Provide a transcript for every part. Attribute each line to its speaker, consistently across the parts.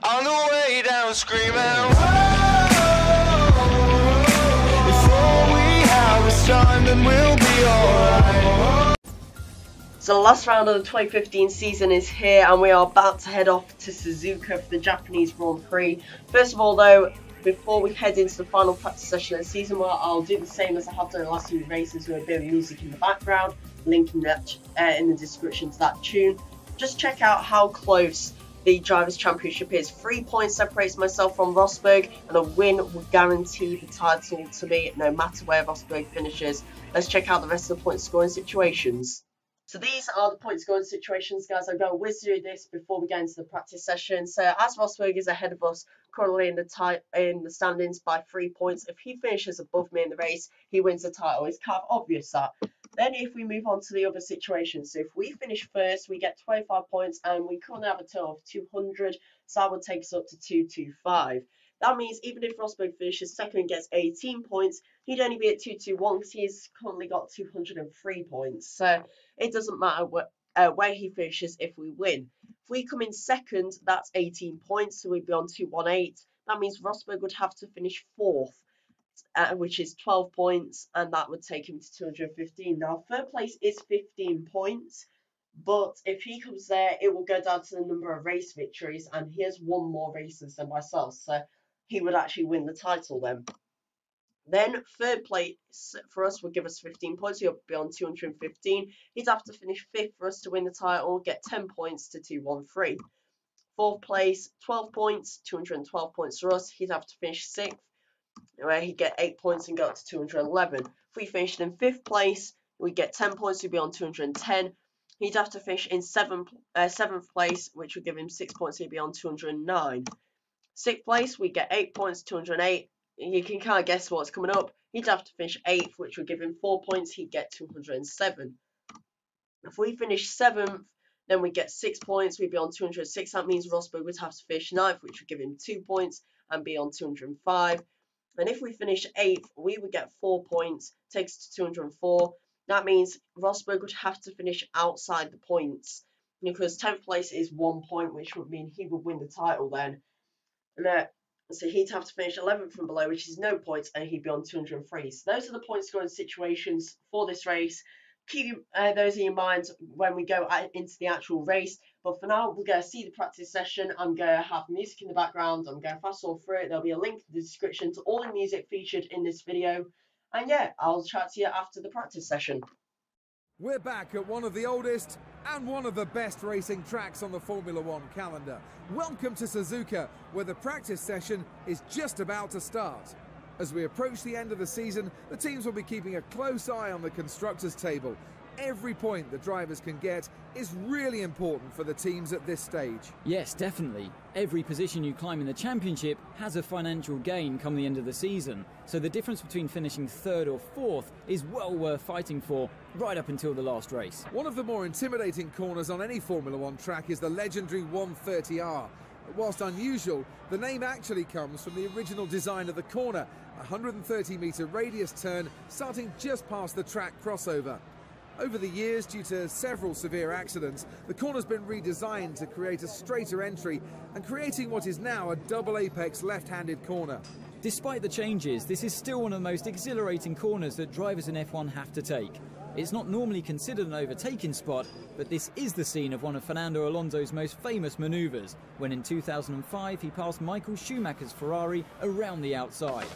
Speaker 1: On the way down screaming, whoa, before we have this time, then we'll be alright.
Speaker 2: So the last round of the 2015 season is here, and we are about to head off to Suzuka for the Japanese Grand Prix. First of all though, before we head into the final practice session of the season, well, I'll do the same as I have done in the last few races with a bit of music in the background, linking that in the description to that tune. Just check out how close the Drivers' Championship is. 3 points separates myself from Rosberg, and a win would guarantee the title to me no matter where Rosberg finishes. Let's check out the rest of the point scoring situations. So these are the point scoring situations, guys. I'm going to whiz through this before we get into the practice session. So as Rosberg is ahead of us currently in the standings by 3 points, if he finishes above me in the race, he wins the title. It's kind of obvious that. Then if we move on to the other situations, so if we finish first, we get 25 points, and we currently have a total of 200, so that would take us up to 225. That means even if Rosberg finishes second and gets 18 points, he'd only be at 221 because he's currently got 203 points. So it doesn't matter where he finishes if we win. If we come in second, that's 18 points, so we'd be on 218. That means Rosberg would have to finish fourth, which is 12 points, and that would take him to 215. Now, third place is 15 points, but if he comes there, it will go down to the number of race victories, and he has won more races than myself, so he would actually win the title then. Then third place for us would give us 15 points. He'll be on 215. He'd have to finish fifth for us to win the title, get 10 points to 213. Fourth place, 12 points, 212 points for us. He'd have to finish sixth, where he'd get 8 points and go up to 211. If we finished in fifth place, we'd get 10 points, we'd be on 210. He'd have to finish in seventh place, which would give him 6 points, he'd be on 209. Sixth place, we get 8 points, 208. You can kind of guess what's coming up. He'd have to finish 8th, which would give him 4 points. He'd get 207. If we finish 7th, then we get 6 points. We'd be on 206. That means Rosberg would have to finish 9th, which would give him 2 points and be on 205. And if we finish 8th, we would get 4 points. Takes us to 204. That means Rosberg would have to finish outside the points, because 10th place is 1 point, which would mean he would win the title then. So he'd have to finish 11th from below, which is no points, and he'd be on 203. So those are the point scoring situations for this race. Keep those in your mind when we go into the actual race. But for now, we're going to see the practice session. I'm going to have music in the background. I'm going to fast forward through it. There'll be a link in the description to all the music featured in this video. And yeah, I'll chat to you after the practice session.
Speaker 3: We're back at one of the oldest and one of the best racing tracks on the Formula One calendar. Welcome to Suzuka, where the practice session is just about to start. As we approach the end of the season, the teams will be keeping a close eye on the constructors' table. Every point the drivers can get is really important for the teams at this stage.
Speaker 4: Yes, definitely. Every position you climb in the championship has a financial gain come the end of the season. So the difference between finishing third or fourth is well worth fighting for right up until the last race.
Speaker 3: One of the more intimidating corners on any Formula One track is the legendary 130R. Whilst unusual, the name actually comes from the original design of the corner, a 130-metre radius turn starting just past the track crossover. Over the years, due to several severe accidents, the corner's been redesigned to create a straighter entry and creating what is now a double apex left-handed corner.
Speaker 4: Despite the changes, this is still one of the most exhilarating corners that drivers in F1 have to take. It's not normally considered an overtaking spot, but this is the scene of one of Fernando Alonso's most famous manoeuvres, when in 2005 he passed Michael Schumacher's Ferrari around the outside.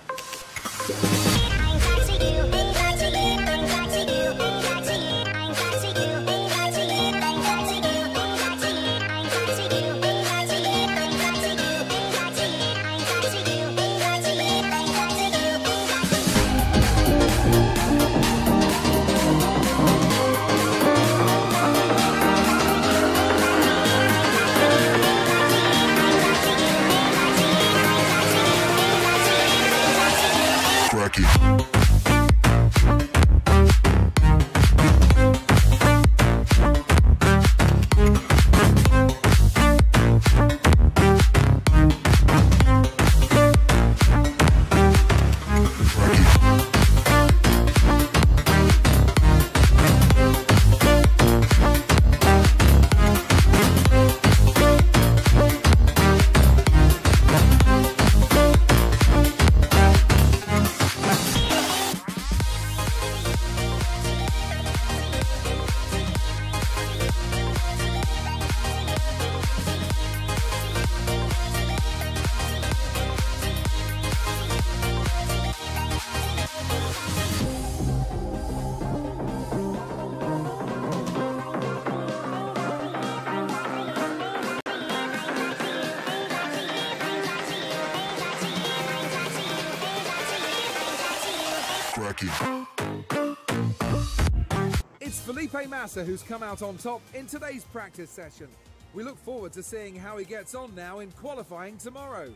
Speaker 3: It's Felipe Massa who's come out on top in today's practice session. We look forward to seeing how he gets on now in qualifying tomorrow.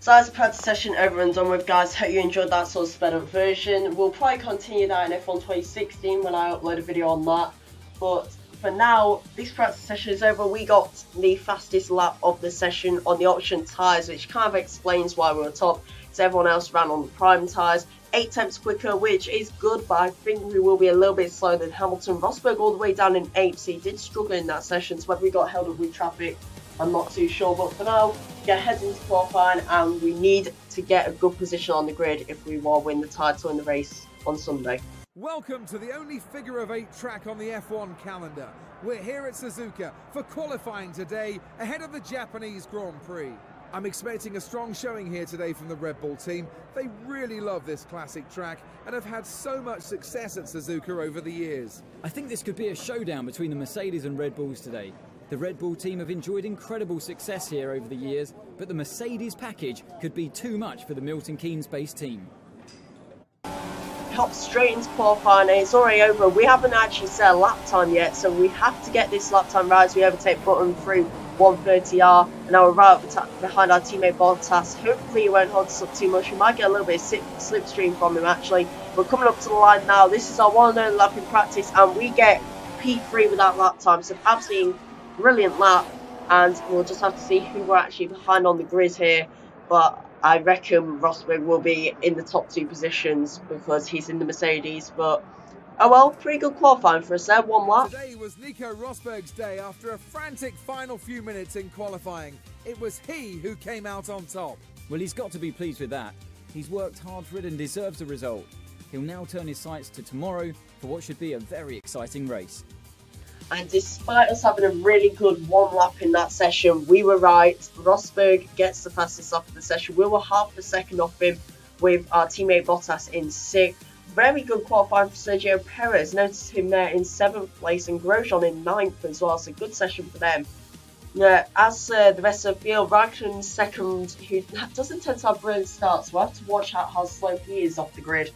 Speaker 2: So that's the practice session over and done with, guys. Hope you enjoyed that sort of sped up version. We'll probably continue that in F1 2016 when I upload a video on that. But for now, this practice session is over. We got the fastest lap of the session on the option tyres, which kind of explains why we were top. So everyone else ran on the prime tyres. 8 tenths quicker, which is good, but I think we will be a little bit slower than Hamilton. Rosberg all the way down in 8th, so he did struggle in that session. So whether we got held up with traffic, I'm not too sure. But for now, get ahead into qualifying, and we need to get a good position on the grid if we want to win the title in the race on Sunday.
Speaker 3: Welcome to the only figure of 8 track on the F1 calendar. We're here at Suzuka for qualifying today ahead of the Japanese Grand Prix. I'm expecting a strong showing here today from the Red Bull team. They really love this classic track and have had so much success at Suzuka over the years.
Speaker 4: I think this could be a showdown between the Mercedes and Red Bulls today. The Red Bull team have enjoyed incredible success here over the years, but the Mercedes package could be too much for the Milton Keynes-based team.
Speaker 2: Hop straight into qualifying, and it's already over. We haven't actually set a lap time yet, so we have to get this lap time right as we overtake Button through 130R, and now we're right up behind our teammate Bottas. Hopefully he won't hold us up too much. We might get a little bit of slipstream from him actually. We're coming up to the line now. This is our one and only lap in practice, and we get P3 with that lap time. So absolutely brilliant lap, and we'll just have to see who we're actually behind on the grid here. But I reckon Rosberg will be in the top 2 positions because he's in the Mercedes. But oh well, pretty good qualifying for us there, 1 lap.
Speaker 3: Today was Nico Rosberg's day after a frantic final few minutes in qualifying. It was he who came out on top.
Speaker 4: Well, he's got to be pleased with that. He's worked hard for it and deserves the result. He'll now turn his sights to tomorrow for what should be a very exciting race.
Speaker 2: And despite us having a really good 1 lap in that session, we were right. Rosberg gets the fastest lap of the session. We were half a second off him with our teammate Bottas in 6th. Very good qualifying for Sergio Perez. Noticed him there in 7th place and Grosjean in 9th as well. So good session for them. As the rest of the field, Raikkonen second, who doesn't tend to have brilliant starts. We'll have to watch out how slow he is off the grid.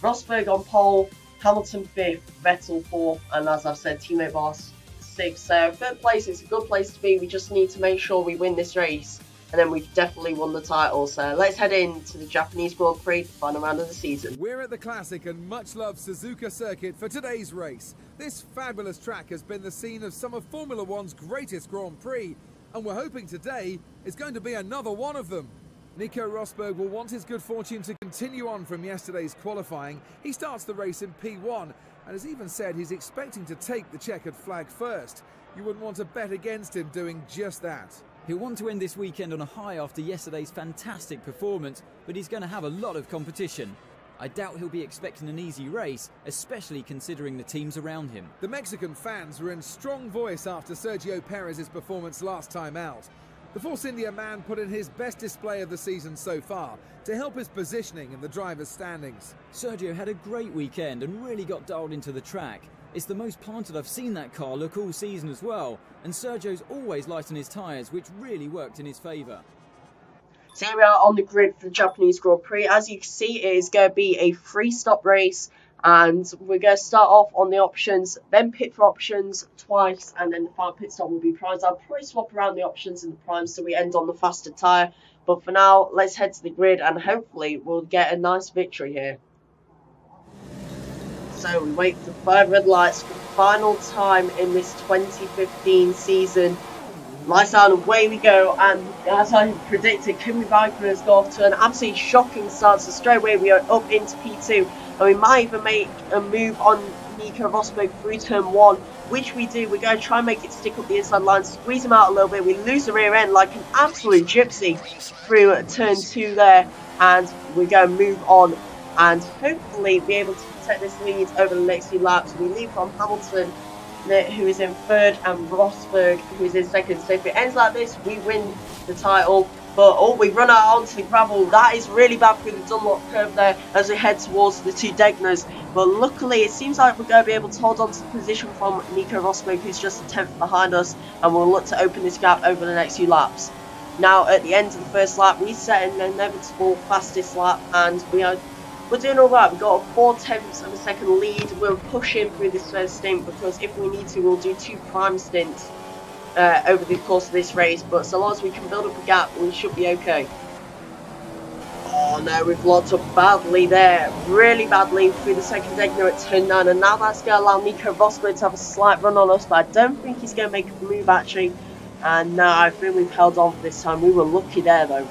Speaker 2: Rosberg on pole, Hamilton 5th, Vettel 4th, and as I've said, teammate Boss 6th. So 3rd place is a good place to be. We just need to make sure we win this race, and then we've definitely won the title. So let's head into the Japanese Grand Prix, the final round of the season.
Speaker 3: We're at the classic and much loved Suzuka circuit for today's race. This fabulous track has been the scene of some of Formula One's greatest Grand Prix, and we're hoping today is going to be another one of them. Nico Rosberg will want his good fortune to continue on from yesterday's qualifying. He starts the race in P1 and has even said he's expecting to take the checkered flag first. You wouldn't want to bet against him doing just that.
Speaker 4: He'll want to end this weekend on a high after yesterday's fantastic performance, but he's going to have a lot of competition. I doubt he'll be expecting an easy race, especially considering the teams around him.
Speaker 3: The Mexican fans were in strong voice after Sergio Perez's performance last time out. The Force India man put in his best display of the season so far to help his positioning in the driver's standings.
Speaker 4: Sergio had a great weekend and really got dialed into the track. It's the most planted I've seen that car look all season as well, and Sergio's always light on his tyres, which really worked in his favour.
Speaker 2: So here we are on the grid for the Japanese Grand Prix. As you can see, it is going to be a 3-stop race, and we're going to start off on the options, then pit for options twice, and then the final pit stop will be primes. I'll probably swap around the options and the primes so we end on the faster tyre. But for now, let's head to the grid and hopefully we'll get a nice victory here. So we wait for 5 red lights for the final time in this 2015 season. Lights out and away we go, and as I predicted, Kimi Raikkonen has got off to an absolutely shocking start. So straight away we are up into P2, and we might even make a move on Nico Rosberg through turn 1, which we do. We're going to try and make it stick up the inside line, squeeze him out a little bit. We lose the rear end like an absolute gypsy through turn 2 there, and we're going to move on and hopefully be able to protect this lead over the next few laps. We lead from Hamilton, who is in 3rd, and Rosberg, who is in 2nd. So if it ends like this, we win the title. But oh, we run out onto the gravel. That is really bad through the Dunlop curve there as we head towards the 2 Degners. But luckily, it seems like we're going to be able to hold on to the position from Nico Rosberg, who's just a 10th behind us, and we'll look to open this gap over the next few laps. Now, at the end of the first lap, we set an inevitable fastest lap, and we are we're doing alright. We've got a 4/10 of a second lead. We're pushing through this first stint because if we need to, we'll do 2 prime stints over the course of this race. But so long as we can build up a gap, we should be okay. Oh no, we've locked up badly there. Really badly through the second exit at turn 9. And now that's going to allow Nico Rosberg to have a slight run on us. But I don't think he's going to make a move actually. And no, I think we've held on for this time. We were lucky there though.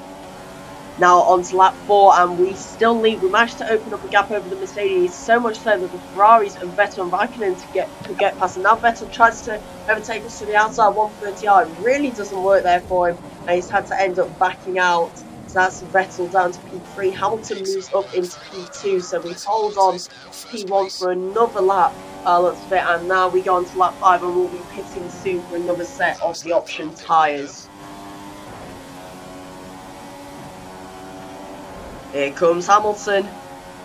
Speaker 2: Now on to lap 4, and we still lead. We managed to open up a gap over the Mercedes, so much so that the Ferraris and Vettel and Raikkonen could get past. And now Vettel tries to overtake us to the outside 130R. It really doesn't work there for him, and he's had to end up backing out. So that's Vettel down to P3. Hamilton moves up into P2, so we hold on to P1 for another lap. Let's fit, and now we go on to lap 5, and we'll be pitting soon for another set of the option tyres. Here comes Hamilton.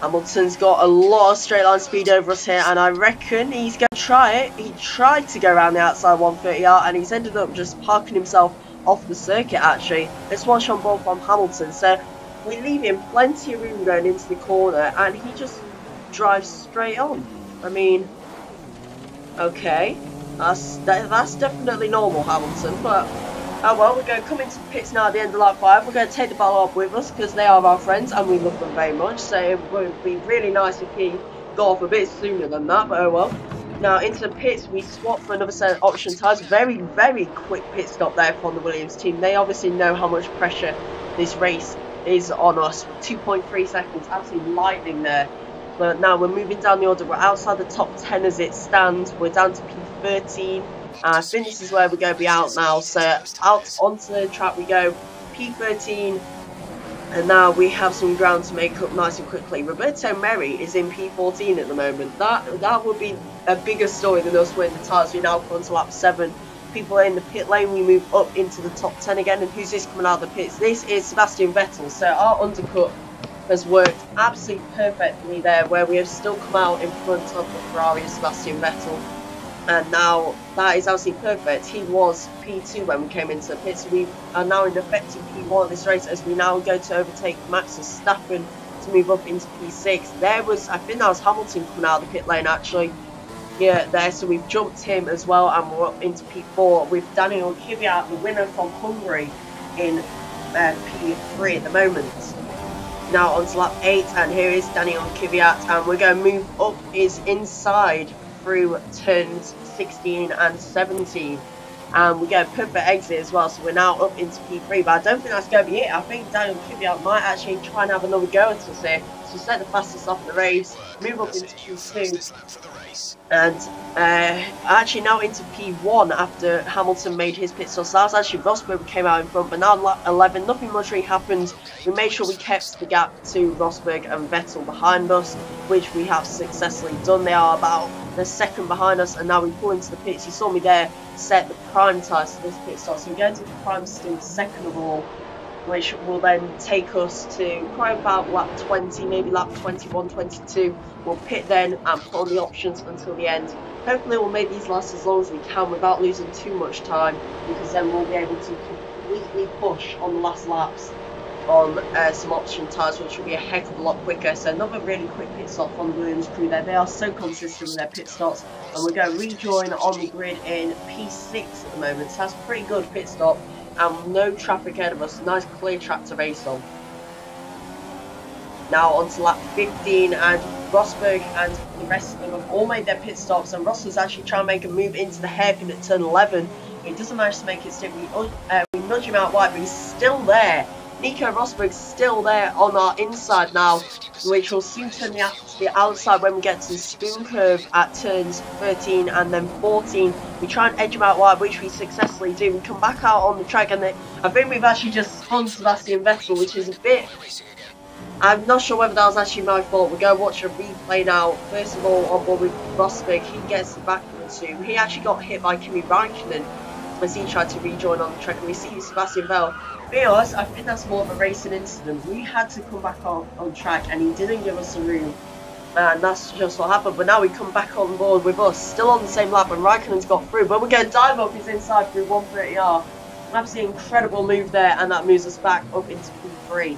Speaker 2: Hamilton's got a lot of straight line speed over us here, and I reckon he's going to try it. He tried to go around the outside 130R, and he's ended up just parking himself off the circuit actually. Let's watch on board from Hamilton. So we leave him plenty of room going into the corner, and he just drives straight on. I mean, okay, that's definitely normal, Hamilton, but oh well, we're going to come into pits now at the end of lap 5. We're going to take the battle up with us because they are our friends and we love them very much. So it would be really nice if he got off a bit sooner than that, but oh well. Now into the pits, we swap for another set of option tyres. Very, very quick pit stop there from the Williams team. They obviously know how much pressure this race is on us. 2.3 seconds, absolutely lightning there. But now we're moving down the order. We're outside the top 10 as it stands. We're down to P13. I think this is where we're going to be out now. So out onto the track we go, P13, and now we have some ground to make up nice and quickly. Roberto Merri is in P14 at the moment. That would be a bigger story than us winning the tyres. We now come to lap 7. People are in the pit lane. We move up into the top 10 again. And who's this coming out of the pits? This is Sebastian Vettel. So our undercut has worked absolutely perfectly there, where we have still come out in front of the Ferrari and Sebastian Vettel. And now that is absolutely perfect. He was P2 when we came into the pits. So we are now in effective P1 of this race as we now go to overtake Max Verstappen to move up into P6. There was, I think that was Hamilton coming out of the pit lane actually. Yeah, there. So we've jumped him as well, and we're up into P4 with Daniel Kvyat, the winner from Hungary, in P3 at the moment. Now on to lap 8, and here is Daniel Kvyat, and we're going to move up his inside through turns 16 and 17, and we get a perfect exit as well, so we're now up into P3, but I don't think that's going to be it. I think Daniel Kvyat might actually try and have another go at us here, so set the fastest off the race, move up into P2, and actually now into P1 after Hamilton made his pit stop. So that was actually Rosberg who came out in front, but now on lap 11 nothing much really happened. We made sure we kept the gap to Rosberg and Vettel behind us, which we have successfully done. They are about the second behind us, and now we pull into the pits. You saw me there set the prime tyres to this pit stop, so we're going to the prime stint second of all, which will then take us to probably about lap 20, maybe lap 21, 22. We'll pit then and put on the options until the end. Hopefully we'll make these last as long as we can without losing too much time, because then we'll be able to completely push on the last laps on some option tyres, which will be a heck of a lot quicker. So another really quick pit stop from the Williams crew there. They are so consistent with their pit stops, and we're going to rejoin on the grid in P6 at the moment. So that's a pretty good pit stop, and no traffic ahead of us. Nice clear track to race on. Now on to lap 15, and Rosberg and the rest of them have all made their pit stops, and Ross is actually trying to make a move into the hairpin at turn 11. He doesn't manage to make it stick. We nudge him out wide, but he's still there. Nico Rosberg's still there on our inside now, which will soon turn to the outside when we get to the spoon curve at turns 13 and then 14. We try and edge him out wide, which we successfully do. We come back out on the track, and I think we've actually just spun Sebastian Vettel, which is a bit... I'm not sure whether that was actually my fault. We're going to watch a replay now. First of all, on board with Rosberg, he gets the back of the two. He actually got hit by Kimi Raikkonen as he tried to rejoin on the track, and we see Sebastian Vettel. To be honest, I think that's more of a racing incident. We had to come back on track, and he didn't give us the room, and that's just what happened. But now we come back on board with us, still on the same lap, and Raikkonen's got through, but we're going to dive up his inside through 130R. Absolutely incredible move there, and that moves us back up into P3.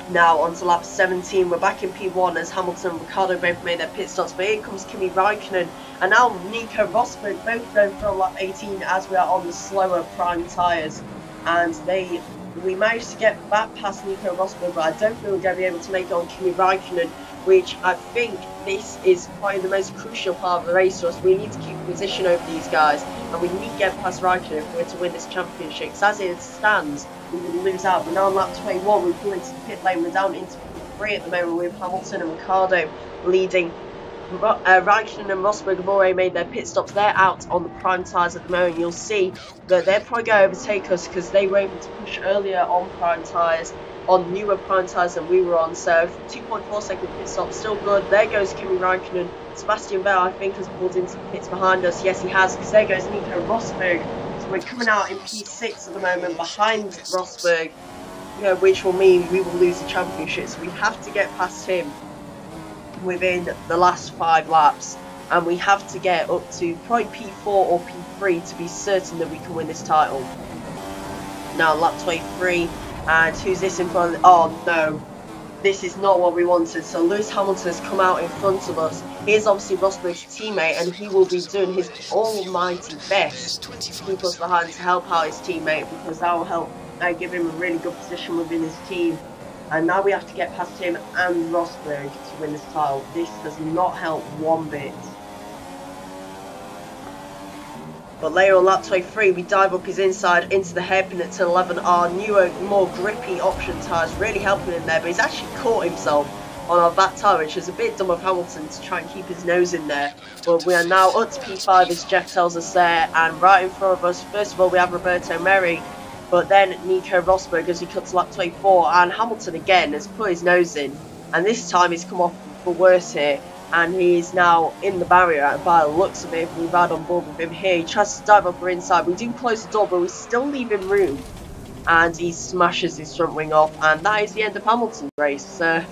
Speaker 2: Now on to lap 17, we're back in P1 as Hamilton and Ricciardo both made their pit stops, but here comes Kimi Raikkonen and now Nico Rosberg both going for lap 18 as we are on the slower prime tyres, and we managed to get back past Nico Rosberg, but I don't think we're going to be able to make it on Kimi Raikkonen, which I think this is probably the most crucial part of the race for us. We need to keep position over these guys, and we need to get past Raikkonen if we're to win this championship, because as it stands, we will lose out. We're now on lap 21, we pull into the pit lane, we're down into P3 at the moment with Hamilton and Ricciardo leading. Raikkonen and Rosberg have already made their pit stops. They're out on the prime tyres at the moment. You'll see that they're probably going to overtake us because they were able to push earlier on prime tyres, on newer prime tyres than we were on. So 2.4 second pit stop, still good. There goes Kimi Raikkonen. Sebastian Vettel, I think, has pulled into the pits behind us. Yes, he has, because there goes Nico Rosberg. So we're coming out in P6 at the moment behind Rosberg, which will mean we will lose the championship. So we have to get past him within the last 5 laps, and we have to get up to probably P4 or P3 to be certain that we can win this title. Now lap 23, and who's this in front? Oh no, this is not what we wanted. So Lewis Hamilton has come out in front of us. Here's obviously Rosberg's teammate, and he will be doing his almighty best to keep us behind to help out his teammate, because that will help give him a really good position within his team. And now we have to get past him and Rosberg to win this title. This does not help one bit. But later on lap 23, we dive up his inside into the hairpin at turn 11. Our newer, more grippy option tyres really helping him there, but he's actually caught himself on our back tyre, which is a bit dumb of Hamilton to try and keep his nose in there. But we are now up to P5 as Jeff tells us there, and right in front of us, first of all, we have Roberto Merri. But then Nico Rosberg as he cuts lap 24, and Hamilton again has put his nose in, and this time he's come off for worse here, and he's now in the barrier by the looks of it. We've had on board with him here. He tries to dive up our inside. We do close the door, but we still leave him room, and he smashes his front wing off, and that is the end of Hamilton's race. Bit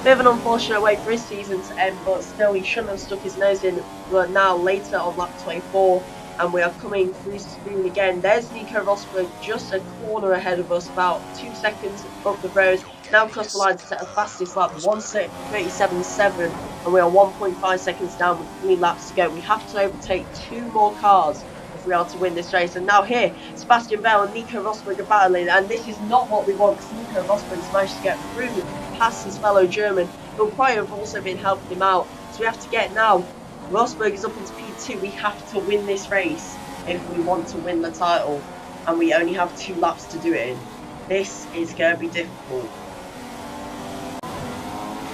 Speaker 2: of an unfortunate way for his season to end, but still he shouldn't have stuck his nose in. But now later on lap 24, and we are coming through Spoon again. There's Nico Rosberg just a corner ahead of us, about 2 seconds up the road. Now across the line to set the fastest lap, 1:37.7, and we are 1.5 seconds down with 3 laps to go. We have to overtake 2 more cars if we are to win this race. And now here, Sebastian Vettel and Nico Rosberg are battling, and this is not what we want, because Nico Rosberg has managed to get through past his fellow German, who probably have also been helping him out. So we have to get now. Rosberg is up into P2. We have to win this race if we want to win the title, and we only have 2 laps to do it in. This is going to be difficult.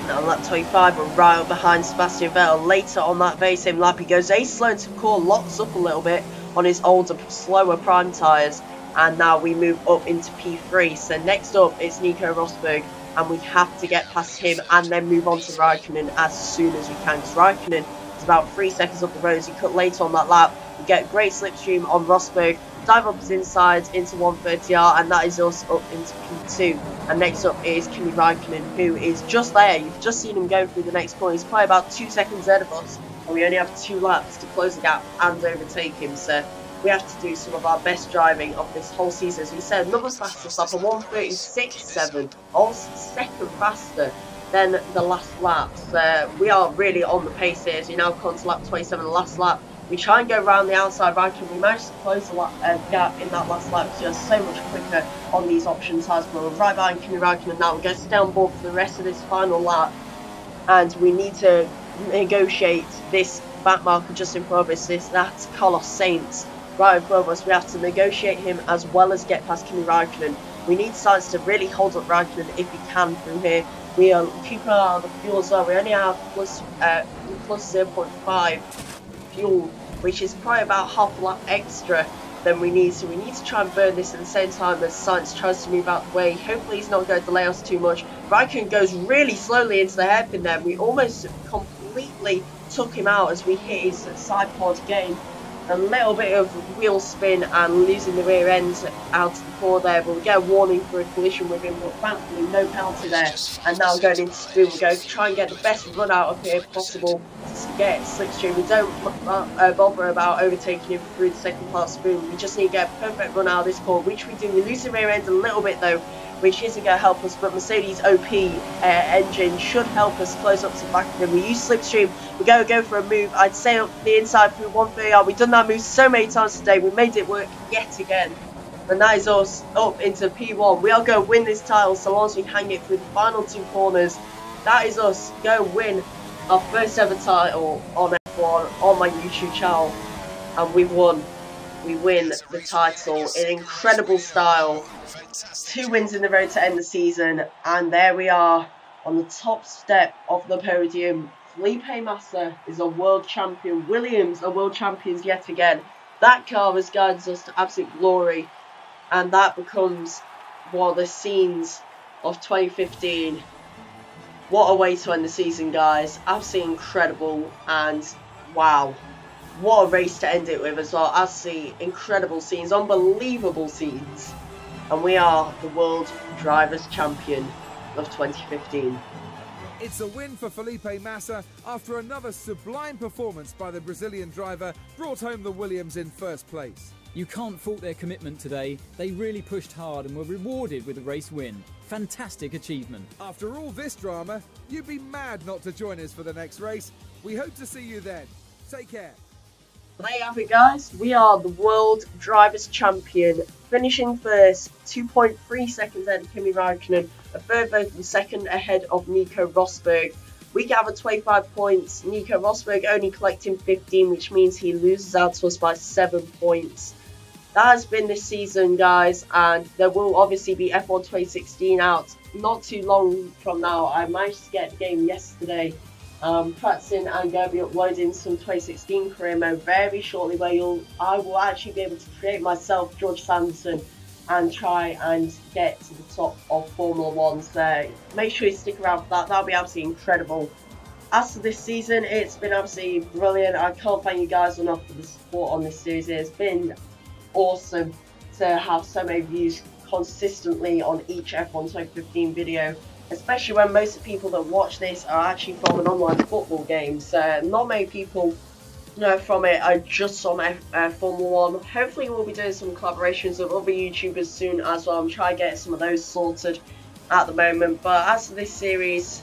Speaker 2: Now on lap 25, we're right up behind Sebastian Vettel. Later on that very same lap, he goes slow into the core, locks up a little bit on his older, slower prime tyres, and now we move up into P3. So next up, it's Nico Rosberg, and we have to get past him and then move on to Raikkonen as soon as we can, because Raikkonen is about 3 seconds up the road as he cut later on that lap. We get great slipstream on Rosberg, dive up his insides into 130R, and that is us up into P2. And next up is Kimi Raikkonen, who is just there. You've just seen him go through the next corner. He's probably about 2 seconds ahead of us, and we only have 2 laps to close the gap and overtake him. So we have to do some of our best driving of this whole season. As we said, another fastest lap, a 1:36.7, almost a second faster than the last lap. So we are really on the pace here. So we now come to lap 27, the last lap. We try and go around the outside Raikkonen. We managed to close the gap in that last lap, so so much quicker on these option tyres. But we're right behind Kimi Raikkonen now. We're going to stay on board for the rest of this final lap, and we need to negotiate this back marker just in front of us. That's Carlos Sainz right in front of us. We have to negotiate him as well as get past Kimi Raikkonen. We need Sainz to really hold up Raikkonen if he can through here. We are keeping an eye on the fuel as well. We only have plus 0.5 fuel, which is probably about half a lap extra than we need. So we need to try and burn this at the same time as Sainz tries to move out the way. Hopefully he's not going to delay us too much. Raikkonen goes really slowly into the hairpin there. We almost completely took him out as we hit his side pod again. A little bit of wheel spin and losing the rear end out of the core there, but we get a warning for a collision with him, but thankfully no penalty there. And now going into Spoon, we go to try and get the best run out of here possible to get slipstream. We don't bother about overtaking him through the second part of Spoon. We just need to get a perfect run out of this core, which we do. We lose the rear end a little bit though, which isn't going to help us, but Mercedes OP engine should help us close up to the back of them. We use slipstream, we go for a move, I'd say up the inside through 130R. We've done that move so many times today, we made it work yet again. And that is us up into P1. We are going to win this title so long as we hang it through the final 2 corners. That is us go win our first ever title on F1 on my YouTube channel. And we won. We win the title in incredible style. 2 wins in the road to end the season. And there we are on the top step of the podium. Felipe Massa is a world champion. Williams are world champions yet again. That car has guided us to absolute glory. And that becomes one of the scenes of 2015. What a way to end the season, guys. Absolutely incredible. And wow. What a race to end it with as well. Absolutely incredible scenes. Unbelievable scenes. And we are the World Drivers' Champion of 2015.
Speaker 3: It's a win for Felipe Massa after another sublime performance by the Brazilian driver brought home the Williams in first place.
Speaker 4: You can't fault their commitment today. They really pushed hard and were rewarded with a race win. Fantastic achievement.
Speaker 3: After all this drama, you'd be mad not to join us for the next race. We hope to see you then. Take care.
Speaker 2: There you have it, guys. We are the World Drivers' Champion, finishing first, 2.3 seconds ahead of Kimi Raikkonen, a third vote second ahead of Nico Rosberg. We gather 25 points, Nico Rosberg only collecting 15, which means he loses out to us by 7 points. That has been this season, guys, and there will obviously be F1 2016 out not too long from now. I managed to get the game yesterday. Practicing and going to be uploading some 2016 career mode very shortly, where I will actually be able to create myself George Sanderson and try and get to the top of Formula 1. So make sure you stick around for that. That'll be absolutely incredible. As for this season, it's been absolutely brilliant. I can't thank you guys enough for the support on this series. It's been awesome to have so many views consistently on each F1 2015 video, especially when most of the people that watch this are actually from an online football game. So not many people know from it are just on Formula 1. Hopefully we'll be doing some collaborations with other YouTubers soon as well. I'm trying to get some of those sorted at the moment. But as for this series,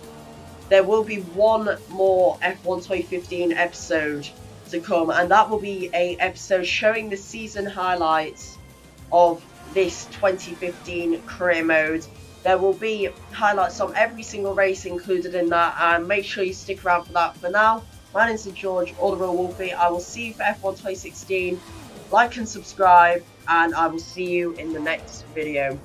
Speaker 2: there will be one more F1 2015 episode to come, and that will be a episode showing the season highlights of this 2015 career mode. There will be highlights on every single race included in that, and make sure you stick around for that. For now, my name's George, or the Real Wolfie. I will see you for F1 2016. Like and subscribe, and I will see you in the next video.